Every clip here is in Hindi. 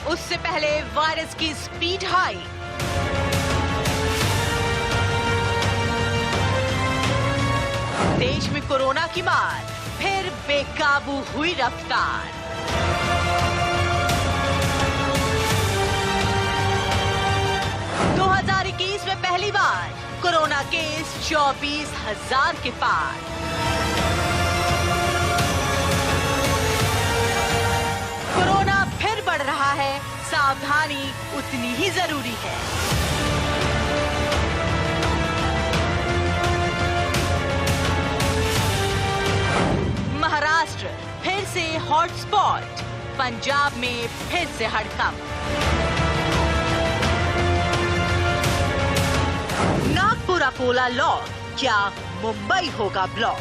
उससे पहले वायरस की स्पीड हाई। देश में कोरोना की मार, फिर बेकाबू हुई रफ्तार। में पहली बार कोरोना केस 24,000 के पार। कोरोना फिर बढ़ रहा है, सावधानी उतनी ही जरूरी है। महाराष्ट्र फिर से हॉटस्पॉट, पंजाब में फिर से हड़कंप। नागपुर अकोला लॉक, क्या मुंबई होगा ब्लॉक?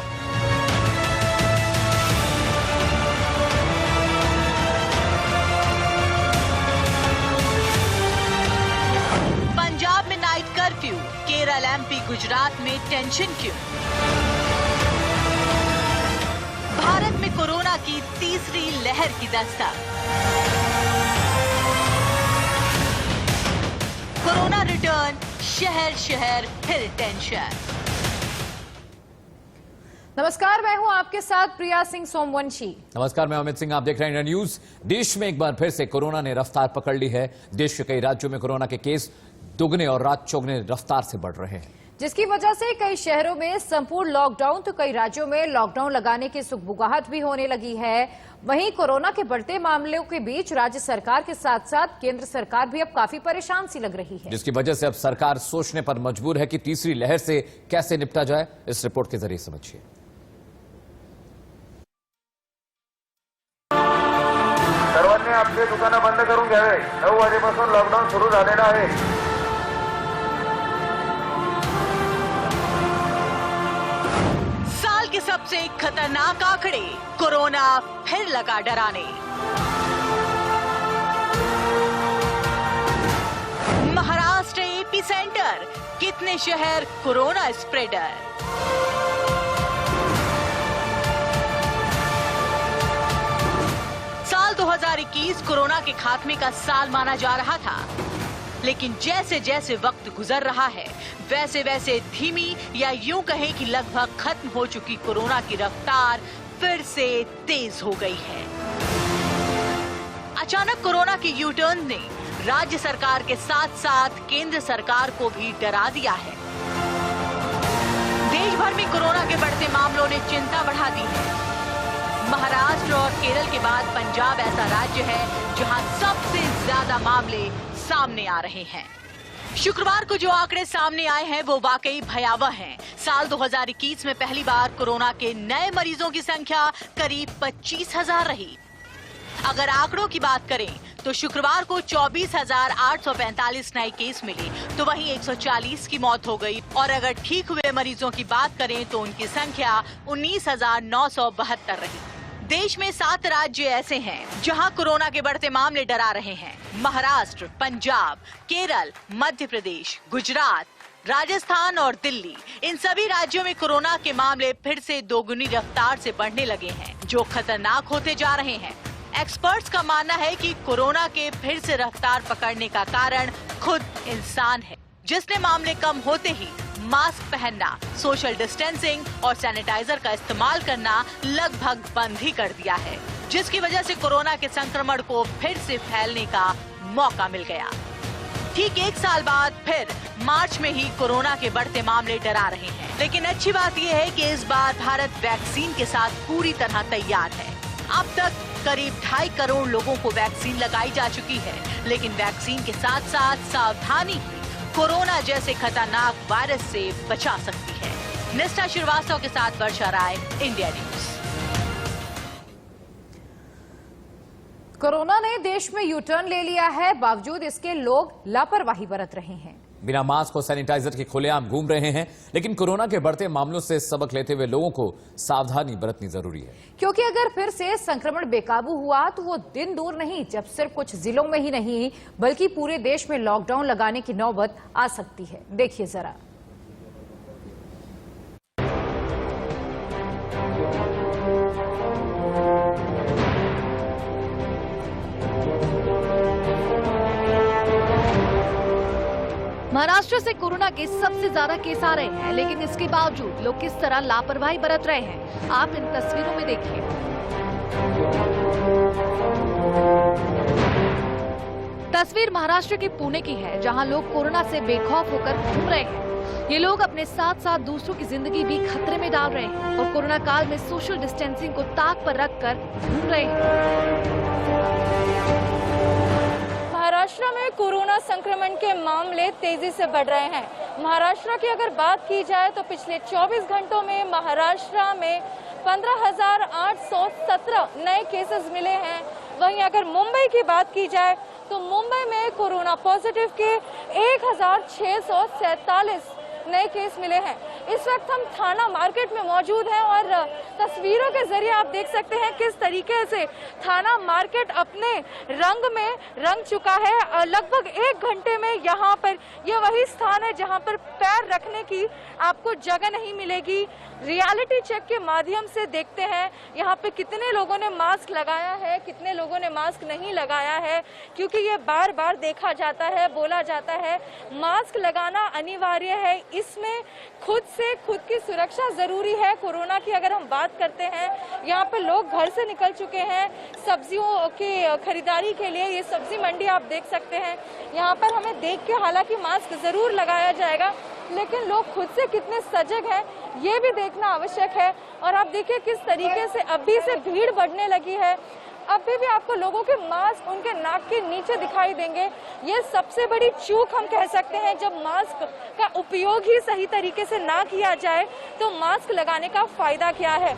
पंजाब में night curfew, Kerala, MP, Gujarat में टेंशन क्यों? भारत में कोरोना की तीसरी लहर की दस्तक। कोरोना रिटर्न, शहर शहर फिर टेंशन। नमस्कार, मैं हूं आपके साथ प्रिया सिंह सोमवंशी। नमस्कार, मैं अमित सिंह, आप देख रहे हैं इंडिया न्यूज। देश में एक बार फिर से कोरोना ने रफ्तार पकड़ ली है। देश के कई राज्यों में कोरोना के केस दुगने और रात चौगने रफ्तार से बढ़ रहे हैं, जिसकी वजह से कई शहरों में संपूर्ण लॉकडाउन तो कई राज्यों में लॉकडाउन लगाने की सुगबुगाहट भी होने लगी है। वहीं कोरोना के बढ़ते मामलों के बीच राज्य सरकार के साथ साथ केंद्र सरकार भी अब काफी परेशान सी लग रही है, जिसकी वजह से अब सरकार सोचने पर मजबूर है कि तीसरी लहर से कैसे निपटा जाए। इस रिपोर्ट के जरिए समझिए। सर्वांनी आपली दुकानं बंद करून घ्यावे। 9 वाजेपासून लॉकडाऊन सुरू झालेला आहे। के सबसे खतरनाक आंकड़े, कोरोना फिर लगा डराने। महाराष्ट्र एपी सेंटर, कितने शहर कोरोना स्प्रेडर? साल 2021 कोरोना के खात्मे का साल माना जा रहा था, लेकिन जैसे जैसे वक्त गुजर रहा है वैसे वैसे धीमी या यूं कहें कि लगभग खत्म हो चुकी कोरोना की रफ्तार फिर से तेज हो गई है। अचानक कोरोना की यू टर्न ने राज्य सरकार के साथ साथ केंद्र सरकार को भी डरा दिया है। देश भर में कोरोना के बढ़ते मामलों ने चिंता बढ़ा दी है। महाराष्ट्र और केरल के बाद पंजाब ऐसा राज्य है जहां सबसे ज्यादा मामले सामने आ रहे हैं। शुक्रवार को जो आंकड़े सामने आए हैं वो वाकई भयावह हैं। साल 2021 में पहली बार कोरोना के नए मरीजों की संख्या करीब 25,000 रही। अगर आंकड़ों की बात करें तो शुक्रवार को 24,845 नए केस मिले, तो वहीं 140 की मौत हो गई और अगर ठीक हुए मरीजों की बात करें तो उनकी संख्या 19,972 रही। देश में 7 राज्य ऐसे हैं जहां कोरोना के बढ़ते मामले डरा रहे हैं। महाराष्ट्र, पंजाब, केरल, मध्य प्रदेश, गुजरात, राजस्थान और दिल्ली। इन सभी राज्यों में कोरोना के मामले फिर से दोगुनी रफ्तार से बढ़ने लगे हैं, जो खतरनाक होते जा रहे हैं। एक्सपर्ट्स का मानना है कि कोरोना के फिर से रफ्तार पकड़ने का कारण खुद इंसान है, जिसने मामले कम होते ही मास्क पहनना, सोशल डिस्टेंसिंग और सैनिटाइजर का इस्तेमाल करना लगभग बंद ही कर दिया है, जिसकी वजह से कोरोना के संक्रमण को फिर से फैलने का मौका मिल गया। ठीक 1 साल बाद फिर मार्च में ही कोरोना के बढ़ते मामले डरा रहे हैं। लेकिन अच्छी बात यह है कि इस बार भारत वैक्सीन के साथ पूरी तरह तैयार है। अब तक करीब 2.5 करोड़ लोगों को वैक्सीन लगाई जा चुकी है, लेकिन वैक्सीन के साथ साथ सावधानी ही कोरोना जैसे खतरनाक वायरस से बचा सकती है। निष्ठा श्रीवास्तव के साथ वर्षा राय, इंडिया न्यूज। कोरोना ने देश में यू टर्न ले लिया है, बावजूद इसके लोग लापरवाही बरत रहे हैं। बिना मास्क और सैनिटाइजर के खुलेआम घूम रहे हैं, लेकिन कोरोना के बढ़ते मामलों से सबक लेते हुए लोगों को सावधानी बरतनी जरूरी है, क्योंकि अगर फिर से संक्रमण बेकाबू हुआ तो वो दिन दूर नहीं जब सिर्फ कुछ जिलों में ही नहीं बल्कि पूरे देश में लॉकडाउन लगाने की नौबत आ सकती है। देखिए जरा। महाराष्ट्र से कोरोना के सबसे ज्यादा केस आ रहे हैं, लेकिन इसके बावजूद लोग किस तरह लापरवाही बरत रहे हैं, आप इन तस्वीरों में देखिए। तस्वीर महाराष्ट्र के पुणे की है, जहां लोग कोरोना से बेखौफ होकर घूम रहे हैं। ये लोग अपने साथ साथ दूसरों की जिंदगी भी खतरे में डाल रहे हैं और कोरोना काल में सोशल डिस्टेंसिंग को ताक पर रखकर घूम रहे हैं। महाराष्ट्र में कोरोना संक्रमण के मामले तेजी से बढ़ रहे हैं। महाराष्ट्र की अगर बात की जाए तो पिछले 24 घंटों में महाराष्ट्र में 15,817 नए केसेस मिले हैं। वहीं अगर मुंबई की बात की जाए तो मुंबई में कोरोना पॉजिटिव के 1,647 नए केस मिले हैं। इस वक्त हम थाना मार्केट में मौजूद हैं और तस्वीरों के जरिए आप देख सकते हैं किस तरीके से थाना मार्केट अपने रंग में रंग चुका है। लगभग 1 घंटे में यहाँ पर यह वही स्थान है जहाँ पर पैर रखने की आपको जगह नहीं मिलेगी। रियलिटी चेक के माध्यम से देखते हैं यहाँ पे कितने लोगों ने मास्क लगाया है, कितने लोगों ने मास्क नहीं लगाया है, क्योंकि ये बार बार देखा जाता है, बोला जाता है मास्क लगाना अनिवार्य है। इसमें खुद की सुरक्षा जरूरी है। कोरोना की अगर हम बात करते हैं, यहाँ पे लोग घर से निकल चुके हैं सब्जियों की खरीदारी के लिए। ये सब्जी मंडी आप देख सकते हैं, यहाँ पर हमें देख के हालांकि मास्क जरूर लगाया जाएगा, लेकिन लोग खुद से कितने सजग हैं ये भी देखना आवश्यक है। और आप देखिए किस तरीके से अभी से भीड़ बढ़ने लगी है। अभी भी आपको लोगों के मास्क उनके नाक के नीचे दिखाई देंगे। ये सबसे बड़ी चूक हम कह सकते हैं। जब मास्क का उपयोग ही सही तरीके से ना किया जाए तो मास्क लगाने का फायदा क्या है।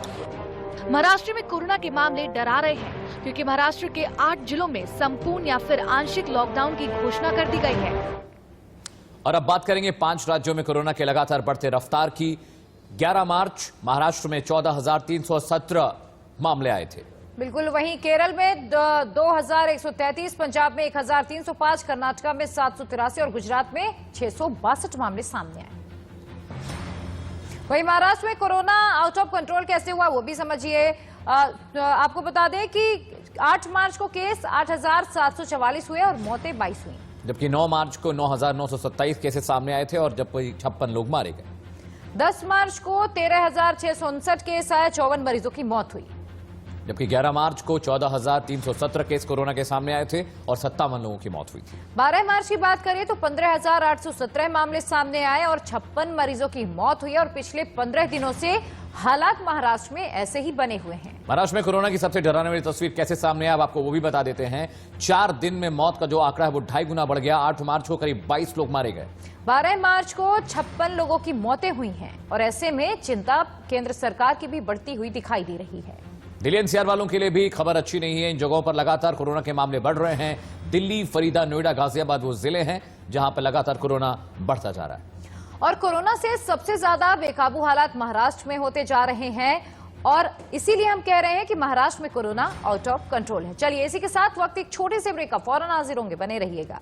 महाराष्ट्र में कोरोना के मामले डरा रहे हैं, क्योंकि महाराष्ट्र के 8 जिलों में संपूर्ण या फिर आंशिक लॉकडाउन की घोषणा कर दी गई है। और अब बात करेंगे 5 राज्यों में कोरोना के लगातार बढ़ते रफ्तार की। 11 मार्च महाराष्ट्र में 14,317 मामले आए थे। बिल्कुल, वहीं केरल में 2,133, पंजाब में 1,305, कर्नाटका में 783 और गुजरात में 662 मामले सामने आए। वहीं महाराष्ट्र में कोरोना आउट ऑफ कंट्रोल कैसे हुआ वो भी समझिए। आपको बता दें कि 8 मार्च को केस 8,744 हुए और मौतें 22 हुई, जबकि 9 मार्च को 9,927 केसेस सामने आए थे और जब कोई 56 लोग मारे गए। 10 मार्च को 13,659 केस आए, 54 मरीजों की मौत हुई, जबकि 11 मार्च को 14,317 केस कोरोना के सामने आए थे और 57 लोगों की मौत हुई थी। 12 मार्च की बात करें तो 15,817 मामले सामने आए और 56 मरीजों की मौत हुई। और पिछले 15 दिनों से हालात महाराष्ट्र में ऐसे ही बने हुए हैं। महाराष्ट्र में कोरोना की सबसे डराने वाली तस्वीर कैसे सामने है, अब आपको वो भी बता देते हैं। 4 दिन में मौत का जो आंकड़ा है वो 2.5 गुना बढ़ गया। 8 मार्च को करीब 22 लोग मारे गए। 12 मार्च को 56 लोगों की मौतें हुई हैं और ऐसे में चिंता केंद्र सरकार की भी बढ़ती हुई दिखाई दे रही है। दिल्ली एनसीआर वालों के लिए भी खबर अच्छी नहीं है। इन जगहों पर लगातार कोरोना के मामले बढ़ रहे हैं। दिल्ली, फरीदा, नोएडा, गाजियाबाद वो जिले हैं जहां पर लगातार कोरोना बढ़ता जा रहा है। और कोरोना से सबसे ज्यादा बेकाबू हालात महाराष्ट्र में होते जा रहे हैं और इसीलिए हम कह रहे हैं कि महाराष्ट्र में कोरोना आउट ऑफ कंट्रोल है। चलिए इसी के साथ वक्त एक छोटे से ब्रेक का, फौरन हाजिर होंगे, बने रहिएगा।